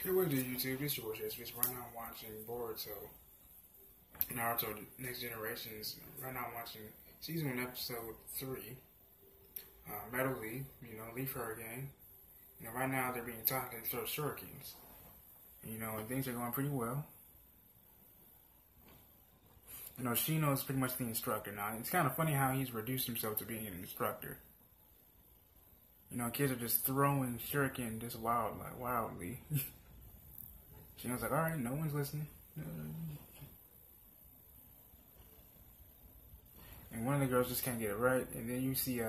Hey, what is YouTube? This is your Space. Right now I'm watching Boruto, Naruto Next Generations. Right now I'm watching Season 1, Episode 3, Metal Leaf, Leaf Hurricane. Right now they're being taught to throw shurikens. And things are going pretty well. Shino is pretty much the instructor now. It's kind of funny how he's reduced himself to being an instructor. Kids are just throwing shuriken just wildly. Shino's like, alright, no one's listening. And one of the girls just can't get it right. And then you see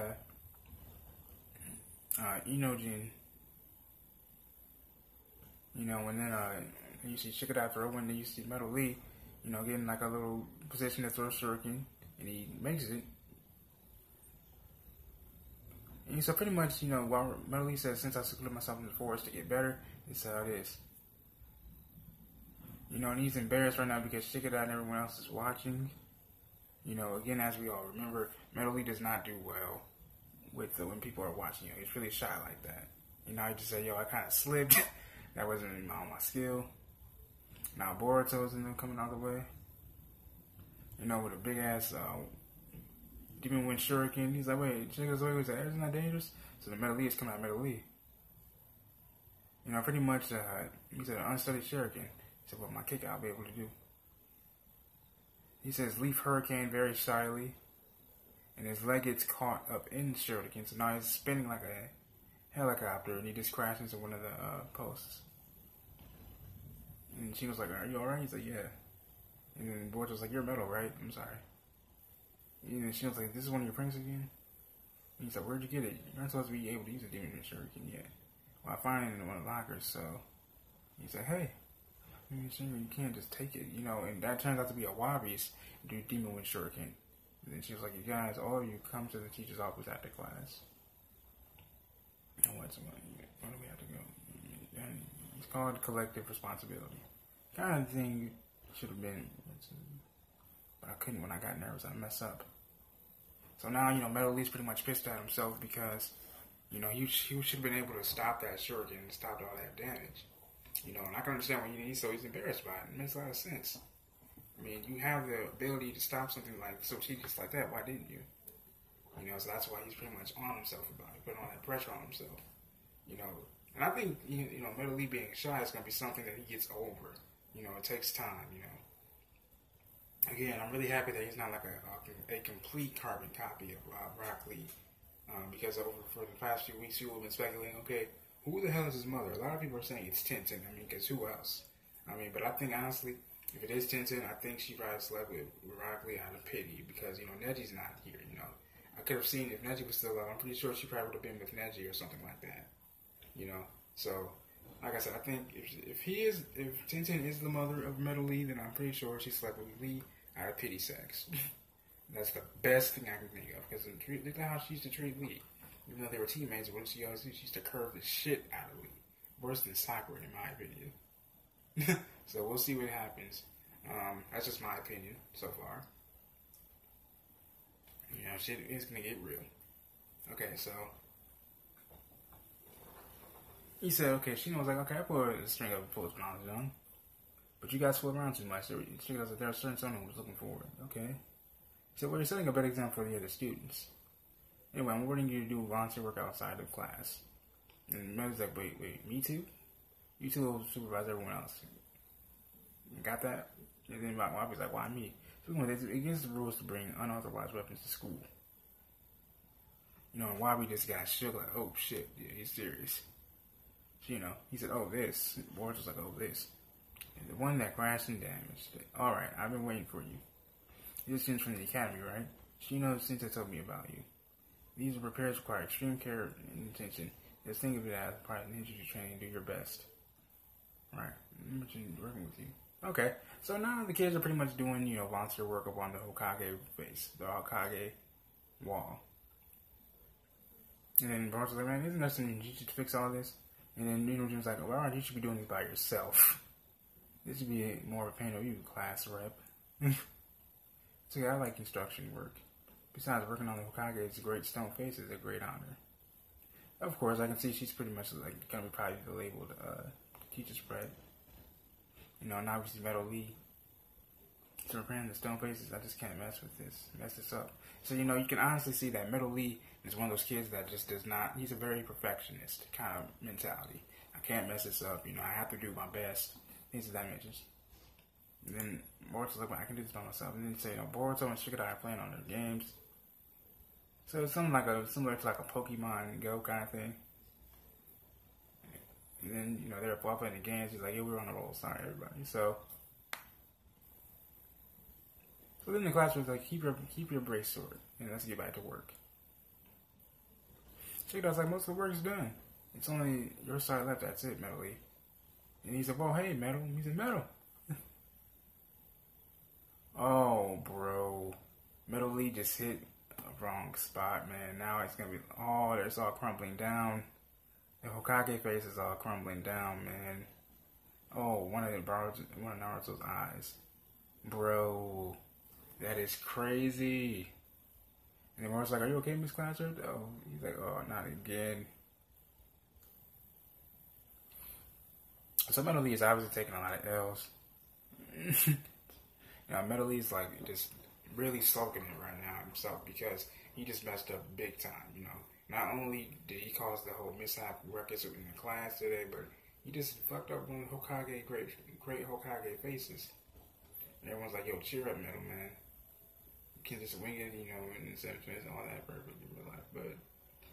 Inojin. And then you see Shikada throw, and then you see Metal Lee, getting like a little position to throw shuriken, and he makes it. And so pretty much, while Metal Lee says, since I secluded myself in the forest to get better, it's how it is. And he's embarrassed right now because Shikada and everyone else is watching. Again, as we all remember, Metal Lee does not do well with when people are watching. He's really shy like that. He just say, I kind of slipped. That wasn't really my skill. Now Boruto's in them coming all the way. With a big ass Demon Wind Shuriken. He's like, wait, Shikada's like, isn't that dangerous? So the Metal Lee is coming out Metal Lee. Pretty much, he said an unsteady Shuriken. He said, well, my kick I'll be able to do. He says, Leaf Hurricane very shyly. And his leg gets caught up in Shuriken. So now he's spinning like a helicopter. And he just crashed into one of the posts. And she was like, are you alright? He's like, yeah. And then Boruto was like, you're metal, right? I'm sorry. And then she was like, this is one of your pranks again? And he's like, where'd you get it? You're not supposed to be able to use a Demon Wind Shuriken yet. Well, I found it in one of the lockers, so he's like, hey, you can't just take it, and that turns out to be a Wabi's do Demon Wind Shuriken. And then she was like, you guys, all of you come to the teacher's office after class. And where do we have to go? And it's called collective responsibility. Kind of thing should have been, but I couldn't when I got nervous. I messed up. So now, Metal Lee's pretty much pissed at himself because, he should have been able to stop that shuriken and stop all that damage. And I can understand why he's embarrassed by it. It makes a lot of sense. I mean, you have the ability to stop something so tedious like that. Why didn't you? So that's why he's pretty much on himself about it, putting all that pressure on himself. And I think, Metal Lee being shy is going to be something that he gets over. It takes time, Again, I'm really happy that he's not like a complete carbon copy of Rock Lee. Because for the past few weeks, people have been speculating, okay, who the hell is his mother? A lot of people are saying it's Tenten. Because who else? But I think, honestly, if it is Tenten, I think she probably slept with Rock Lee out of pity. Because, Neji's not here, I could have seen if Neji was still alive. I'm pretty sure she probably would have been with Neji or something like that. So, like I said, I think if Tenten is the mother of Metal Lee, then I'm pretty sure she slept with Lee out of pity sex. That's the best thing I can think of. Because look at how she used to treat Lee. Even though they were teammates, what did she always do? She used to curve the shit out of Lee. Worse than Sakura, in my opinion. So we'll see what happens. That's just my opinion so far. Shit is gonna get real. Okay, so he said, okay, Shino was like, okay, I put a string of post bananas on. But you guys fool around too much. She goes, there are certain someone who was looking forward. Okay. He said, well, you're setting a better example for the other students. Anyway, I'm ordering you to do volunteer work outside of class. And Mel's like, wait, me too? You two will supervise everyone else. Got that? And then Wabi's like, why me? So it's against the rules to bring unauthorized weapons to school. And Wabi just got shook like, oh shit, yeah, he's serious. He said, oh this. Boris was like, oh this. And the one that crashed and damaged. Alright, I've been waiting for you. You're students from the academy, right? Shino Sensei told me about you. These repairs require extreme care and attention. Just think of it as part of ninja training. Do your best. Right. I'm working with you. Okay. So now the kids are pretty much doing, volunteer work up on the Hokage base. The Hokage wall. And then Boruto's like, man, isn't there some ninja to fix all this? And then Jim's like, well, you should be doing this by yourself. This should be more of a pain on you, class rep. So yeah, I like construction work. Besides, working on the Hokage's great stone face is a great honor. Of course, I can see she's pretty much like gonna be probably labeled teacher spread. And obviously Metal Lee. So repairing the stone faces, I just can't mess this up. So, you can honestly see that Metal Lee is one of those kids that just does not, he's a very perfectionist kind of mentality. I can't mess this up, I have to do my best. Things of that nature. And then Boruto's like, I can do this by myself. And then say, Boruto and Shikadai are playing on their games. So it's something similar to like a Pokemon Go kind of thing. And then, they're playing the games. He's like, yeah, we're on the roll. Sorry, everybody. So then the classroom's like, keep your brace sword and let's get back to work. Shikadai's like, most of the work's done. It's only your side left. That's it, Metal Lee. And he's like, well, hey, Metal. He's like, Metal. Oh, bro. Metal Lee just hit a wrong spot, man. Now it's going to be, it's all crumbling down. The Hokage face is all crumbling down, man. Oh, one of Naruto's eyes. Bro, that is crazy. And then Naruto's like, are you okay, Miss Classroom? Oh, he's like, oh, not again. So Metal Lee is obviously taking a lot of L's. Metal Lee's like just really sulking it right now himself because he just messed up big time, Not only did he cause the whole mishap ruckus in the class today, but he just fucked up one of the Hokage, great Hokage faces. And everyone's like, yo, cheer up, Metal, man. You can't just wing it, in the sentence and all that perfect in real life. But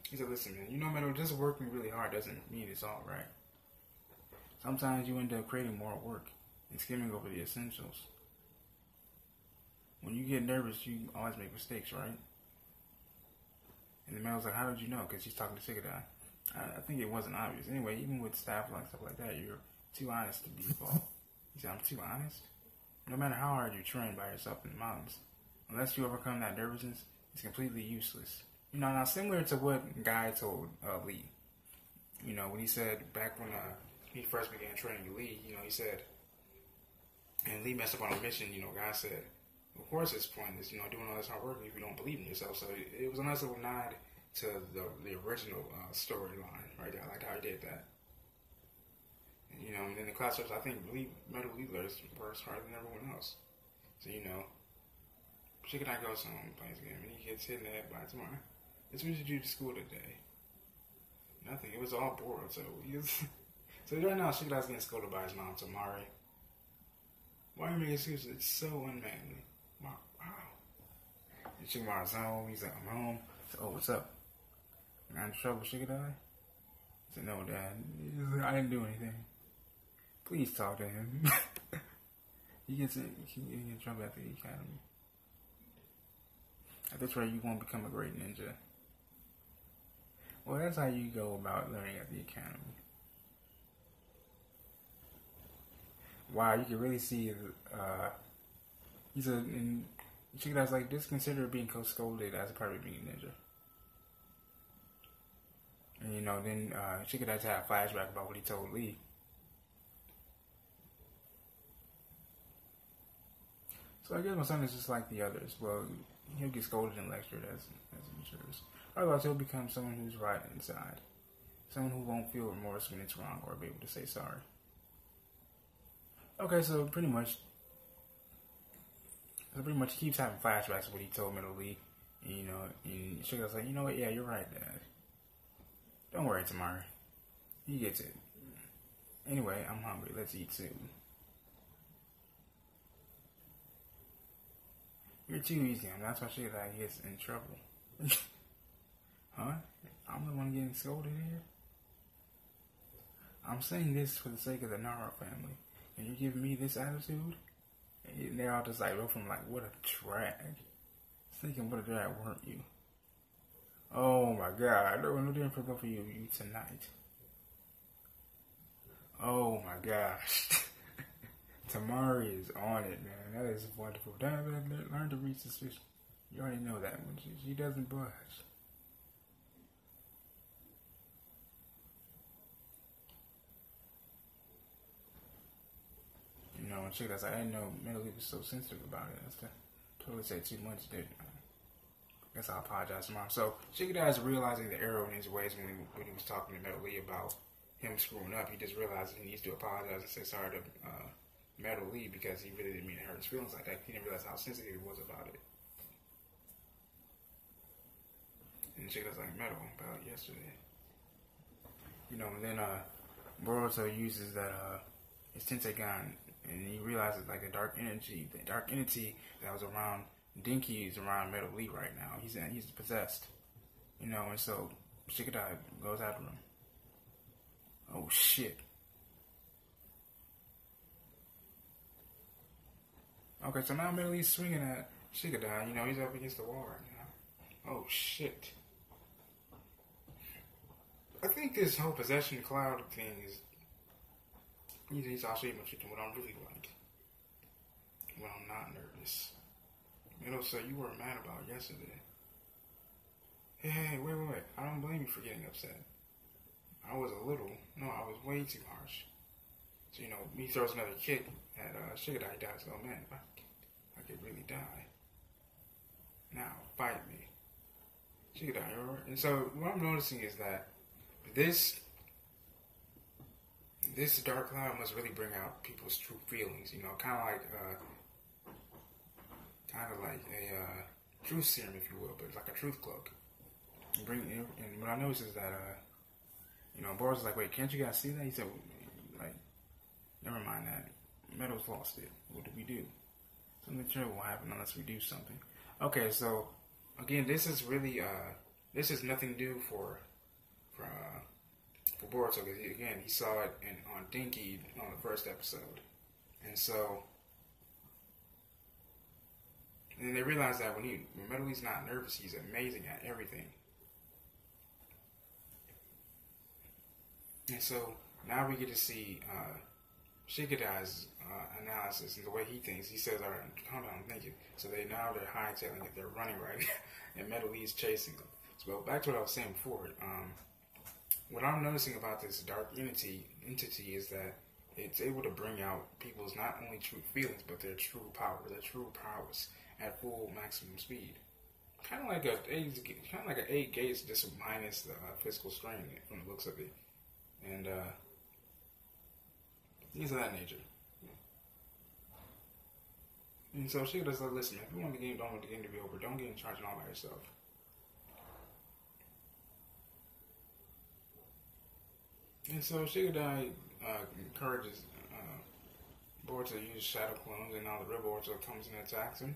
he said, listen, man, Metal, just working really hard doesn't mean it's all right. Sometimes you end up creating more work and skimming over the essentials. When you get nervous, you always make mistakes, right? And the Metal's like, how did you know? Because he's talking to Shikadai. I think it wasn't obvious. Anyway, even with staff and stuff like that, you're too honest to be involved. He said, I'm too honest? No matter how hard you train by yourself in the mountains, unless you overcome that nervousness, it's completely useless. Now similar to what Guy told Lee. When he said back when he first began training Lee, he said, and Lee messed up on a mission, Guy said, of course it's pointless, doing all this hard work if you don't believe in yourself. So it was a nice little nod to the original storyline, right there. I like how he did that. And in the class, I think Metal Lee works harder than everyone else. So, Shikadai goes home and plays a game, and he gets hit in the head by tomorrow. That's what did you do to school today? Nothing. It was all Boruto. So right now, Shikadai's getting scolded by his mom, Tamari. Why are you making excuses? It's so unmanly. Wow. And Shikadai's home. He's like, I'm home. So, oh, what's up? Am I in trouble, Shikadai? He said, no, Dad. I didn't do anything. Please talk to him. He gets in trouble at the academy. At this rate, you won't become a great ninja. Well, that's how you go about learning at the academy. Wow, you can really see Shikadai's like, just consider being scolded as a part of being a ninja. And then Shikadai's had a flashback about what he told Lee. So I guess my son is just like the others. Well, he'll get scolded and lectured as he matures. Otherwise, he'll become someone who's right inside. Someone who won't feel remorse when it's wrong or be able to say sorry. Okay, so pretty much he keeps having flashbacks of what he told Metal Lee. And Shikadai's like, you know what? Yeah, you're right, Dad. Don't worry, Tamari. He gets it. Anyway, I'm hungry. Let's eat soon. You're too easy, and that's why Shikadai gets in trouble. Huh? I'm the one getting scolded here? I'm saying this for the sake of the Naruto family. And you're giving me this attitude? And they're all just like, from like, what a drag. Thinking, what a drag, weren't you? Oh my God, there was no difference for both of you tonight. Oh my gosh. Tamari is on it, man. That is wonderful. Learn to read suspicion. You already know that one. She doesn't budge. And Shikadai's like, I didn't know Metal Lee was so sensitive about it. That's totally said too much, didn't I? Guess I'll apologize to Mom. So Shikadai is realizing the error in his ways when he was talking to Metal Lee about him screwing up. He just realized he needs to apologize and say sorry to Metal Lee because he really didn't mean to hurt his feelings like that. He didn't realize how sensitive he was about it. And she was like, Metal, about yesterday. You know, and then Boruto uses that his Tensegan, and he realizes like the dark entity that was around Dinky is around Metal Lee right now. He's possessed. You know, and so Shikadai goes after him. Oh shit. Okay, so now Metal Lee's swinging at Shikadai. You know, he's up against the wall right now. Oh shit. I think this whole possession cloud thing is. I'll show you what I'm really like. When I'm not nervous. Metal said you were mad about yesterday. Hey, wait. I don't blame you for getting upset. I was I was way too harsh. So, you know, he throws another kick at Shikadai. Dies. Oh man, I could really die. Now, fight me. Shikadai, alright? And so, what I'm noticing is that this dark cloud must really bring out people's true feelings. You know, kind of like a truth serum, if you will, but it's like a truth cloak. And what I noticed is that, you know, Boris was like, wait, can't you guys see that? He said, like, never mind that. Metal's lost it. What do we do? Something terrible will happen unless we do something. Okay, so, again, this is really, this is nothing new for Boruto, because again, he saw it on Dinky on the first episode. And so, and then they realized that when Metal Lee's not nervous, he's amazing at everything. And so now we get to see Shikadai's analysis and the way he thinks. He says, all right, calm down, I'm thinking. So they're hightailing it, they're running right and Metal Lee's chasing them. So back to what I was saying before. What I'm noticing about this dark entity is that it's able to bring out people's not only true feelings, but their true power, their true prowess at full maximum speed. Kind of like an 8 gates, just minus the physical strain from the looks of it. And things of that nature. And so she does like, listen, if you want the game, don't want the game to be over, don't get in charge all by yourself. And so Shikadai encourages Boruto to use shadow clones, and now the real Boruto comes and attacks him.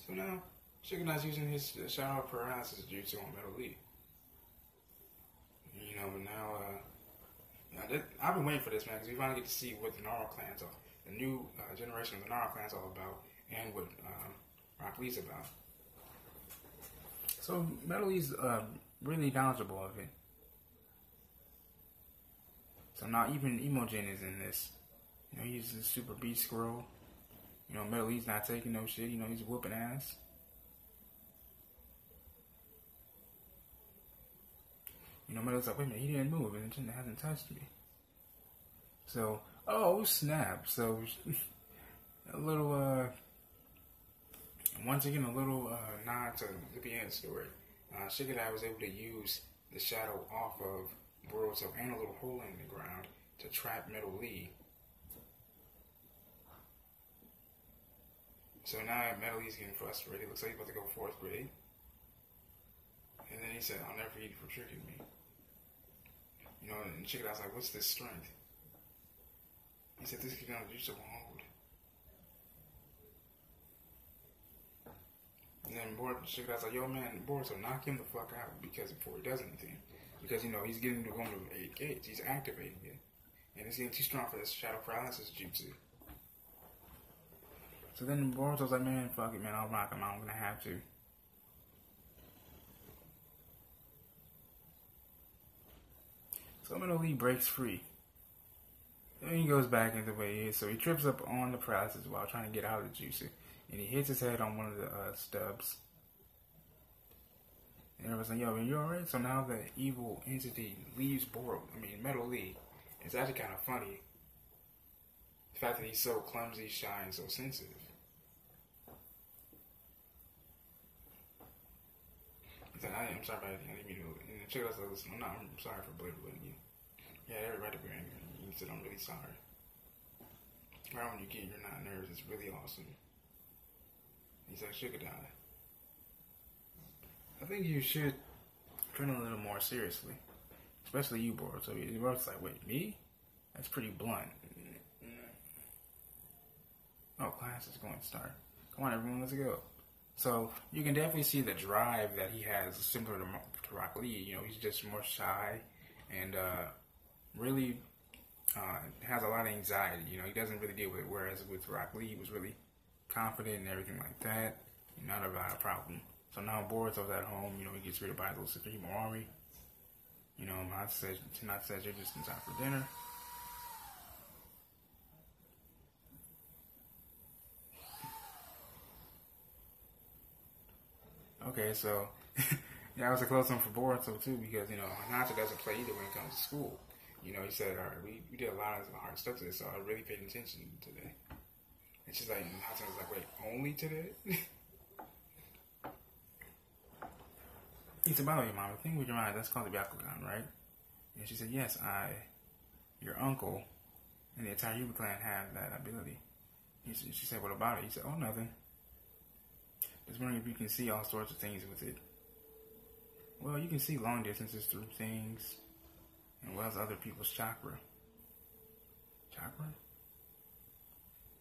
So now Shikadai's using his shadow paralysis jutsu on Metal Lee. You know, but now I've been waiting for this, man, because we finally get to see what the Nara clans are, the new generation of the Nara clans all about, and what Rock Lee's about. So Metal Lee's really knowledgeable of it. So now even Imogen is in this. You know, he's a super beast squirrel. You know, Metal Lee's not taking no shit. You know, he's whooping ass. You know, Metal's like, wait a minute, he didn't move and it hasn't touched me. So, oh snap. So, a little, once again, a little nod to the beginning story. Shikadai was able to use the shadow off of Boruto and a little hole in the ground to trap Metal Lee. So now Metal Lee's getting frustrated. It looks like he's about to go 4th grade. And then he said, I'll never forget you for tricking me. You know, and Shikadai's like, what's this strength? He said, this is gonna do so hold. And then Shikadai's like, yo man, Boruto, knock him the fuck out before he does anything. Because, you know, he's getting to go into 8 gates. He's activating it. And it's getting too strong for this shadow paralysis jutsu. So then Boruto's like, man, fuck it, man. I'll rock him out. I'm going to have to. So Metal Lee breaks free. Then he goes back into the way he is. So he trips up on the paralysis while trying to get out of the jutsu. And he hits his head on one of the stubs. And everyone's like, yo, are you alright? So now the evil entity leaves Metal Lee. It's actually kind of funny. The fact that he's so clumsy, shy, and so sensitive. He's like, I'm sorry, I didn't mean to And check it out, listen, I'm sorry for belittling you. Yeah, every right to be angry. You said I'm really sorry. Right when you get your not nerves, it's really awesome. He's like, sugar die. I think you should treat it a little more seriously. Especially you, Boruto. So Boruto's like, wait, me? That's pretty blunt. Oh, class is going to start. Come on, everyone, let's go. So you can definitely see the drive that he has, similar to Rock Lee. You know, he's just more shy and really has a lot of anxiety. You know, he doesn't really deal with it. Whereas with Rock Lee, he was really confident and everything like that. Not about a problem. So now Boruto's at home. You know, he gets greeted by his little sister Himawari. You know, Hinata says you're just in time for dinner. Okay, so yeah, it was a close one for Boruto too, because you know Hinata doesn't play either when it comes to school. You know, he said, all right, we did a lot of hard stuff today, so I really paid attention today. And she's like, Hinata was like, wait, only today? He said, by the way, Mom, the thing with your eye, that's called the Byakugan, right? And she said, yes, your uncle, and the entire Yuba clan have that ability. She said, what about it? He said, oh, nothing. Just wondering if you can see all sorts of things with it. Well, you can see long distances through things, and well as other people's chakra. Chakra?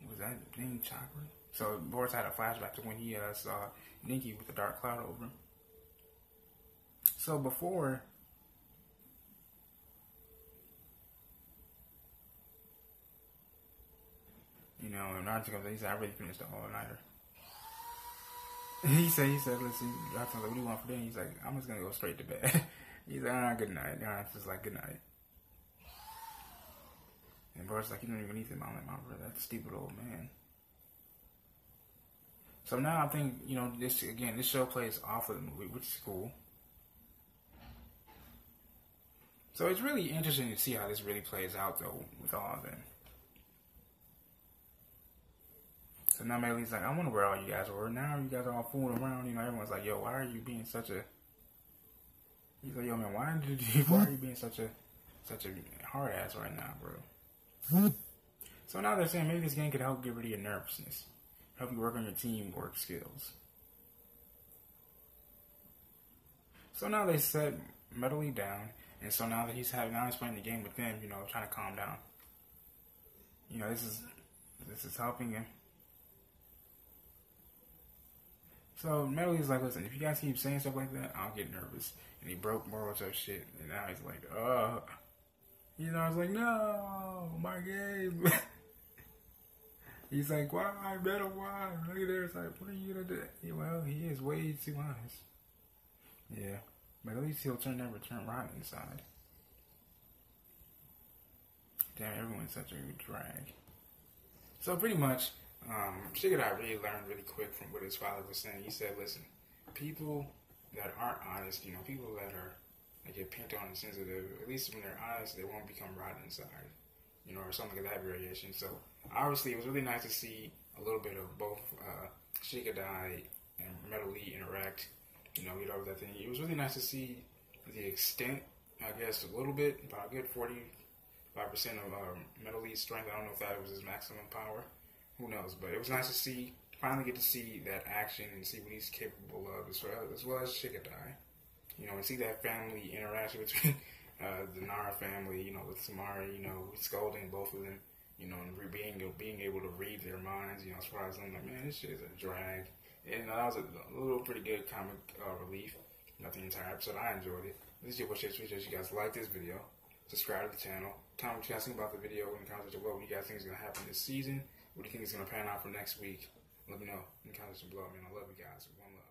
Was that thing chakra? So Boris had a flashback to when he saw Ninki with the dark cloud over him. So before, you know, Naruto comes in, he said, I really finished the all-nighter. He said, listen, I was like, what do you want for dinner? He's like, I'm just going to go straight to bed. He's like, good night. Just like, good night. And Boris like, you don't even need them. I'm like, Mom, that stupid old man. So now I think, you know, this show plays off of the movie, which is cool. So it's really interesting to see how this really plays out, though, with all of them. So now Melly's like, I wonder where all you guys were. Now you guys are all fooling around. You know, everyone's like, yo, why are you being such a... He's like, yo, man, why are you being such a hard ass right now, bro? So now they're saying maybe this game could help get rid of your nervousness. Help you work on your teamwork skills. So now they set Metal Lee down. And so now that he's playing the game with them, you know, trying to calm down. You know, this is helping him. So Metal Lee's like, listen, if you guys keep saying stuff like that, I'll get nervous. And he broke Boruto's shit. And now he's like, you know, I was like, no, my game. He's like, why, Metal, why? Look at there, it's like, what are you gonna do? Yeah, well, he is way too honest. Yeah. But at least he'll never turn rotten inside. Damn, everyone's such a drag. So pretty much, Shigeru really learned really quick from what his father was saying. He said, listen, people that aren't honest, you know, people that get picked on and sensitive, at least when they're honest, they won't become rotten inside. You know, or something like that variation. So obviously it was really nice to see a little bit of both Shigeru and Metal Lee interact. You know, we love that thing. It was really nice to see the extent, I guess, a little bit, about a good 45% of Metal Lee's strength. I don't know if that was his maximum power. Who knows? But it was nice to finally get to see that action and see what he's capable of, as well as Shigeru. You know, and see that family interaction between the Nara family, you know, with Samari, you know, scolding both of them, you know, and being able to read their minds, you know, as far as I'm like, man, this shit is a drag. And that was a little pretty good comic relief. Not the entire episode. I enjoyed it. This is your Bullshit Switch. You guys like this video, subscribe to the channel. Comment what you guys think about the video in the comments below. What do you guys think is going to happen this season? What do you think is going to pan out for next week? Let me know in the comments below. Man, I love you guys. One love.